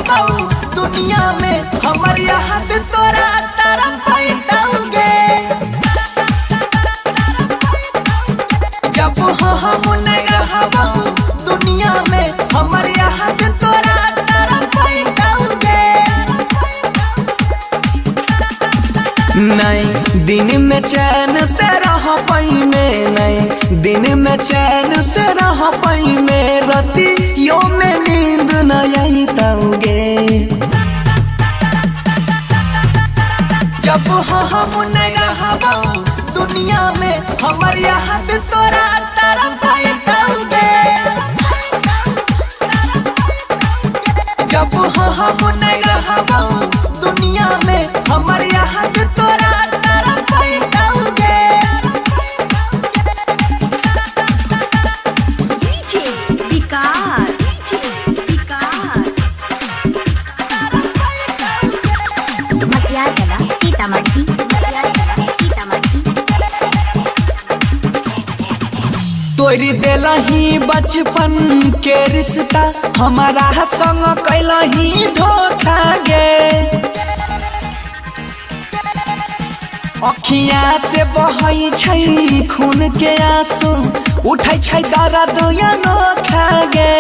रहबाऊ दुनिया में हमर याद तोरा तारा पैटाऊगे। जब हम नहीं रहबाऊ दुनिया में हमर याद तोरा तारा पैटाऊगे। नहीं दिन में चैन से रह पाई में, नहीं दिन में चैन से रह पाई में, रतियों में नींद न आई ताऊगे। जब हम नहीं रहबाऊ दुनिया में हमर याद तोरा तारा पैटाऊगे। जब हम नहीं रहबाऊ दुनिया में हमर याद तोरा तारा पैटाऊगे। डीजे विकास, मटियार कला सीतामढ़ी। तोरी देलही बचपन के रिश्ता हमारा संग कैलही धोखा गे। अखिया से बहै छै खून के आंसू, उठै छै दर्द अनोखा गे।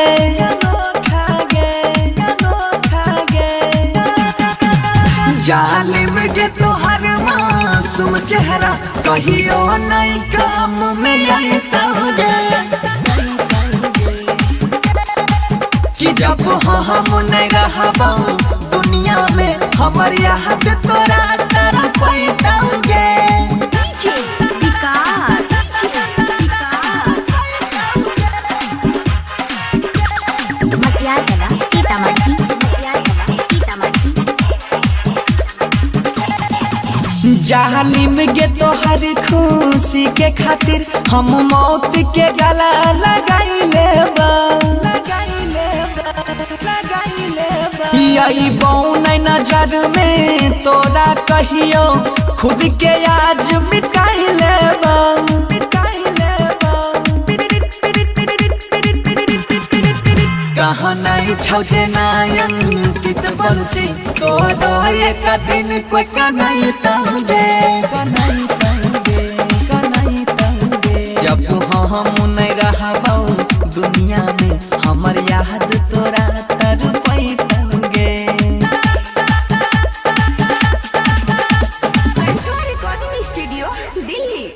जालिम गे तोहर मासूम चेहरा कहियो नहीं काम में आइताऊगे। कि जब हम नहीं रहबाऊ दुनिया में हमर याद तोरा तारा पैटाऊगे। डीजे विकास, मटियार कला सीतामढ़ी। जालिम गे तोहर खुशी के खातिर हम मौत के गला लगाइले बा। यही बौन नजर में तोरा कहियो खुद के आज मिटाइले बा। कहाँ नहीं छौजे नायंकित बंसी तोरो एक दिन कोई कनाई ताऊगे। जब हम नहीं रहबाऊ दुनिया में हमर याद तोरा तर पैटाऊगे। Recording studio Delhi.